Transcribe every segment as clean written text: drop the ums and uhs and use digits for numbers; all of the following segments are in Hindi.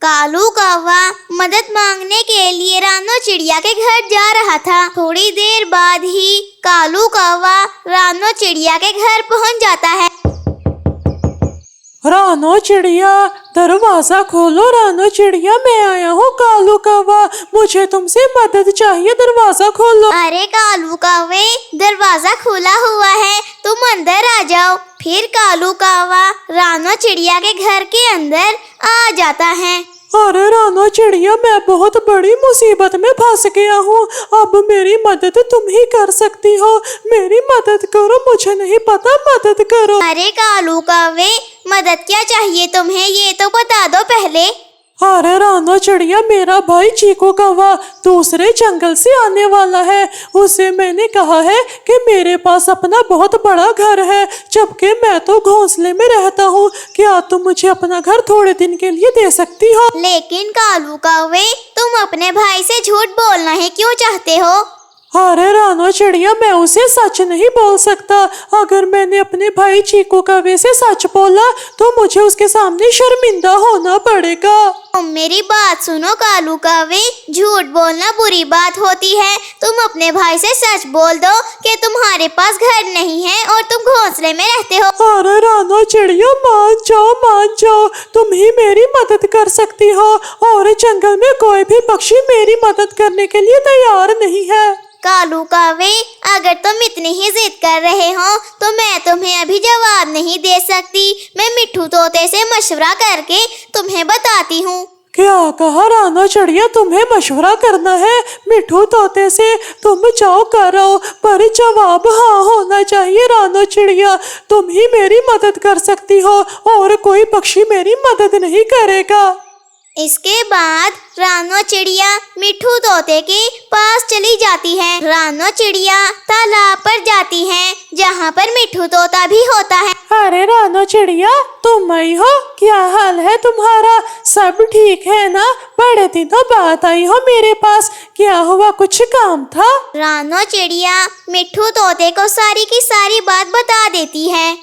कालू कौवा मदद मांगने के लिए रानो चिड़िया के घर जा रहा था। थोड़ी देर बाद ही कालू कौवा रानो चिड़िया के घर पहुंच जाता है। रानो चिड़िया, दरवाजा खोलो। रानो चिड़िया, मैं आया हूँ कालू कौवा, मुझे तुमसे मदद चाहिए, दरवाजा खोलो। अरे कालू कौवे, दरवाजा खुला हुआ है, तुम अंदर आ जाओ। फिर कालू कौवा रानो चिड़िया के घर के अंदर आ जाता है। अरे रानो चिड़िया, मैं बहुत बड़ी मुसीबत में फंस गया हूँ, अब मेरी मदद तुम ही कर सकती हो, मेरी मदद करो, मुझे नहीं पता, मदद करो। अरे कालू कौवे, मदद क्या चाहिए तुम्हें, ये तो बता दो पहले। अरे रानो चिड़िया, मेरा भाई चीकू कौवा दूसरे जंगल से आने वाला है, उसे मैंने कहा है कि मेरे पास अपना बहुत बड़ा घर है, जबकि मैं तो घोंसले में रहता हूँ, क्या तुम मुझे अपना घर थोड़े दिन के लिए दे सकती हो? लेकिन कालू कौवे, तुम अपने भाई से झूठ बोलना ही क्यों चाहते हो? अरे रानो चिड़िया, मैं उसे सच नहीं बोल सकता, अगर मैंने अपने भाई चीकू कौवे से सच बोला तो मुझे उसके सामने शर्मिंदा होना पड़ेगा। तुम मेरी बात सुनो कालू कौवे, झूठ बोलना बुरी बात होती है। तुम अपने भाई से सच बोल दो कि तुम्हारे पास घर नहीं है और तुम घोंसले में रहते हो। अरे रानो चिड़िया, मान जाओ, तुम ही मेरी मदद कर सकती हो, और जंगल में कोई भी पक्षी मेरी मदद करने के लिए तैयार नहीं है। कालू कौवे, अगर तुम इतनी ही जिद कर रहे हो तो मैं तुम्हें अभी जवाब नहीं दे सकती, मैं मिट्ठू तोते से मशवरा करके तुम्हें बताती हूँ। क्या कहा रानो चिड़िया, तुम्हें मशवरा करना है मिट्ठू तोते से? तुम जाओ करो, पर जवाब हाँ होना चाहिए। रानो चिड़िया, तुम ही मेरी मदद कर सकती हो और कोई पक्षी मेरी मदद नहीं करेगा। इसके बाद रानो चिड़िया मिट्ठू तोते के पास चली जाती है। रानो चिड़िया तालाब पर जाती है जहाँ पर मिट्ठू तोता भी होता है। अरे रानो चिड़िया, तुम आई हो, क्या हाल है तुम्हारा? सब ठीक है ना? बड़े दिनों बाद आई हो मेरे पास, क्या हुआ, कुछ काम था? रानो चिड़िया मिट्ठू तोते को सारी की सारी बात बता देती है।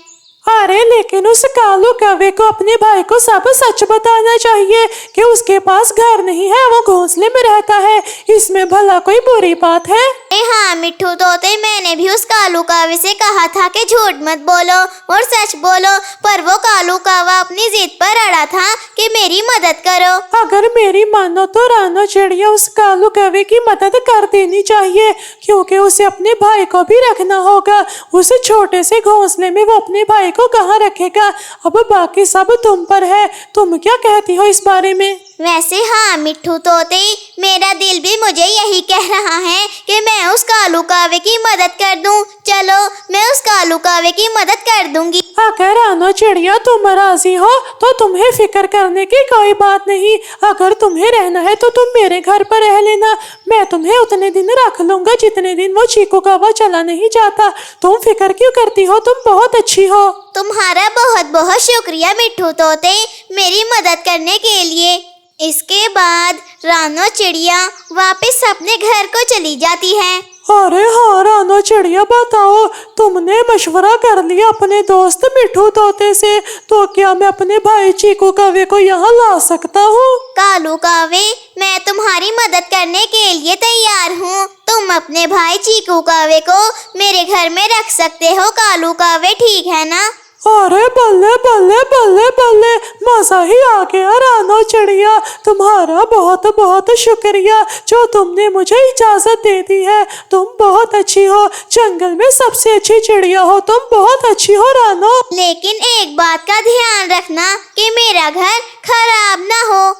अरे लेकिन उस कालू कौवे को अपने भाई को सब सच बताना चाहिए कि उसके पास घर नहीं है, वो घोंसले में रहता है, इसमें भला कोई बुरी बात है? हाँ मिट्ठू तोते, मैंने भी उस कालू कौवे से कहा था कि झूठ मत बोलो और सच बोलो, पर वो कालू कौवा अपनी जिद पर अड़ा था कि मेरी मदद करो। अगर मेरी मानो तो रानो चिड़िया उस कालू कौवे की मदद कर देनी चाहिए, क्योंकि उसे अपने भाई को भी रखना होगा, उस छोटे से घोंसले में वो अपने भाई को कहाँ रखेगा? अब बाकी सब तुम पर है, तुम क्या कहती हो इस बारे में? वैसे हाँ मिट्ठू तोते, मेरा दिल भी मुझे यही कह रहा है कि मैं उस कालू कौवे की मदद कर दूं। चलो, मैं उस कालू कौवे की मदद कर दूंगी। अगर रानो चिड़िया तुम राजी हो तो तुम्हें फिक्र करने की कोई बात नहीं, अगर तुम्हें रहना है तो तुम मेरे घर पर रह लेना, मैं तुम्हें उतने दिन रख लूंगा जितने दिन वो चीकू कौवा चला नहीं जाता। तुम फिक्र क्यों करती हो, तुम बहुत अच्छी हो। तुम्हारा बहुत बहुत शुक्रिया मिट्ठू तोते, मेरी मदद करने के लिए। इसके बाद रानो चिड़िया वापस अपने घर को चली जाती है। अरे हाँ रानो चिड़िया, बताओ, तुमने मशवरा कर लिया अपने दोस्त मिट्ठू तोते से, तो क्या मैं अपने भाई चीकू कौवे को यहाँ ला सकता हूँ? कालू कौवे, मैं तुम्हारी मदद करने के लिए तैयार हूँ, तुम अपने भाई चीकू कौवे को मेरे घर में रख सकते हो। कालू कौवे, ठीक है ना? अरे बल्ले बल्ले बल्ले बल्ले, मजा ही आ गया रानो चिड़िया, तुम्हारा बहुत बहुत शुक्रिया जो तुमने मुझे इजाजत दे दी है। तुम बहुत अच्छी हो, जंगल में सबसे अच्छी चिड़िया हो, तुम बहुत अच्छी हो रानो। लेकिन एक बात का ध्यान रखना कि मेरा घर खराब ना हो।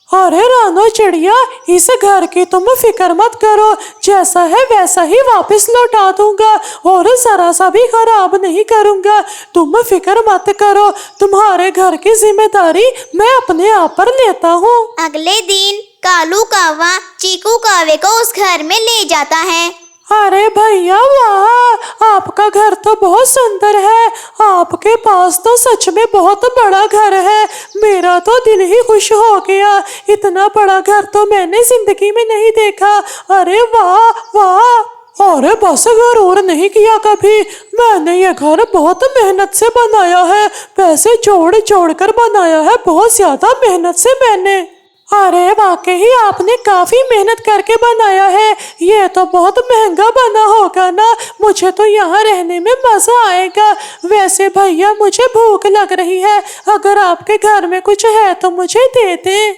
अरे रानो चिड़िया, इस घर की तुम फिक्र मत करो, जैसा है वैसा ही वापस लौटा दूंगा और जरा सा भी खराब नहीं करूंगा, तुम फिक्र मत करो, तुम्हारे घर की जिम्मेदारी मैं अपने आप पर लेता हूँ। अगले दिन कालू कौवा चीकू कौवे को उस घर में ले जाता है। अरे भैया वाह, आपका घर तो बहुत सुंदर है, आपके पास तो सच में बहुत बड़ा घर है, मेरा तो दिल ही खुश हो गया, इतना बड़ा घर तो मैंने जिंदगी में नहीं देखा। अरे वाह वाह, अरे बस गरूर नहीं किया कभी, मैंने ये घर बहुत मेहनत से बनाया है, पैसे जोड़ जोड़ कर बनाया है, बहुत ज्यादा मेहनत से मैंने। अरे वाकई आपने काफी मेहनत करके बनाया है। ये तो बहुत महंगा बना होगा ना। मुझे तो यहाँ रहने में मजा आएगा। वैसे भैया मुझे भूख लग रही है, अगर आपके घर में कुछ है तो मुझे दे दे।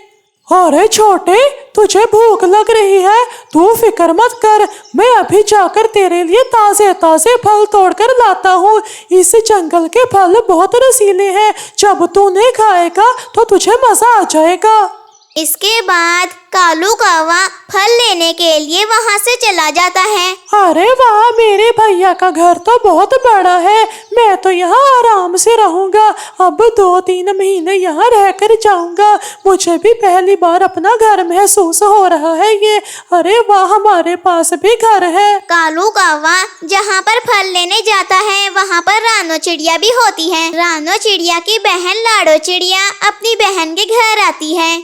अरे छोटे, तुझे भूख लग रही है, तू फिक्र मत कर, मैं अभी जाकर तेरे लिए ताजे ताजे फल तोड़कर लाता हूँ। इस जंगल के फल बहुत रसीले हैं, जब तू उन्हें खाएगा तो तुझे मजा आ जाएगा। इसके बाद कालू कौवा फल लेने के लिए वहाँ से चला जाता है। अरे वाह, मेरे भैया का घर तो बहुत बड़ा है, मैं तो यहाँ आराम से रहूंगा। अब 2-3 महीने यहाँ रहकर जाऊंगा। मुझे भी पहली बार अपना घर महसूस हो रहा है ये। अरे वाह, हमारे पास भी घर है। कालू कौवा जहाँ पर फल लेने जाता है वहाँ पर रानो चिड़िया भी होती है। रानो चिड़िया की बहन लाडो चिड़िया अपनी बहन के घर आती है।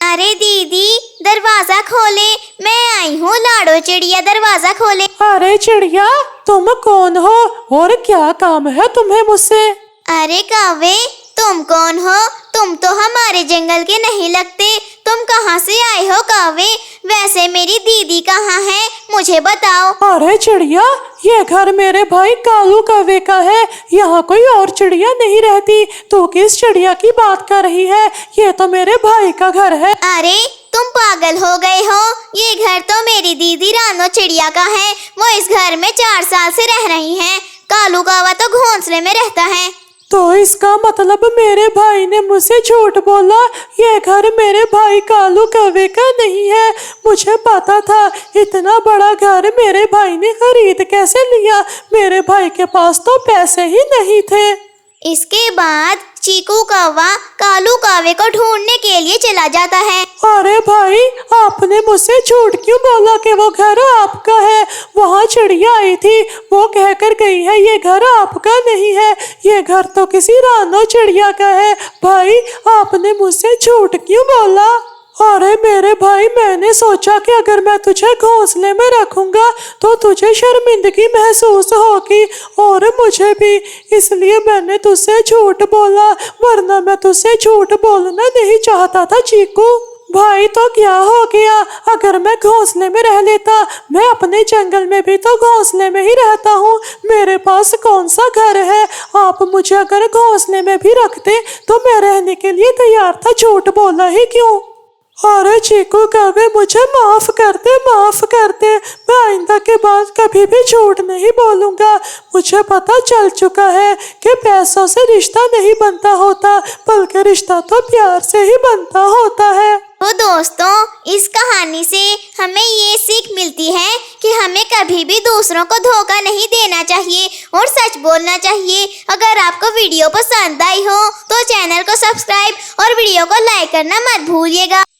अरे दीदी, दरवाजा खोले, मैं आई हूँ। लाडो चिड़िया दरवाजा खोले। अरे चिड़िया, तुम कौन हो और क्या काम है तुम्हें मुझसे? अरे कौवे, तुम कौन हो? तुम तो हमारे जंगल के नहीं लगते। तुम कहाँ से आए हो कौवे? वैसे मेरी दीदी कहाँ है, मुझे बताओ। अरे चिड़िया, ये घर मेरे भाई कालू कौवे का है, यहाँ कोई और चिड़िया नहीं रहती। तू किस चिड़िया की बात कर रही है? ये तो मेरे भाई का घर है। अरे तुम पागल हो गए हो, ये घर तो मेरी दीदी रानो चिड़िया का है। वो इस घर में 4 साल से रह रही है। कालू कौवा तो घोंसले में रहता है। तो इसका मतलब मेरे भाई ने मुझसे झूठ बोला। ये घर मेरे भाई कालू कौवे का नहीं है। मुझे पता था, इतना बड़ा घर मेरे भाई ने खरीद कैसे लिया? मेरे भाई के पास तो पैसे ही नहीं थे। इसके बाद चीकू कौवा कालू कौवे को ढूंढने के लिए चला जाता है। अरे भाई, आपने मुझसे झूठ क्यों बोला कि वो घर आपका है? वहाँ चिड़िया आई थी, वो कहकर गई है ये घर आपका नहीं है। ये घर तो किसी रानो चिड़िया का है। भाई, आपने मुझसे झूठ क्यों बोला? अरे मेरे भाई, मैंने सोचा कि अगर मैं तुझे घोंसले में रखूंगा तो तुझे शर्मिंदगी महसूस होगी और मुझे भी, इसलिए मैंने तुझसे झूठ बोला, वरना मैं तुझसे झूठ बोलना नहीं चाहता था चीकू। भाई, तो क्या हो गया? अगर मैं घोंसले में रह लेता, मैं अपने जंगल में भी तो घोंसले में ही रहता हूँ। मेरे पास कौन सा घर है? आप मुझे अगर घोंसले में भी रखते तो मैं रहने के लिए तैयार था, झूठ बोला ही क्यों? अरे चीकू कौवे, मुझे माफ कर दे, माफ कर दे। मैं आइंदा के बाद कभी भी झूठ नहीं बोलूंगा। मुझे पता चल चुका है कि पैसों से रिश्ता नहीं बनता होता, बल्कि रिश्ता तो प्यार से ही बनता होता है। तो दोस्तों, इस कहानी से हमें ये सीख मिलती है कि हमें कभी भी दूसरों को धोखा नहीं देना चाहिए और सच बोलना चाहिए। अगर आपको वीडियो पसंद आई हो तो चैनल को सब्सक्राइब और वीडियो को लाइक करना मत भूलिएगा।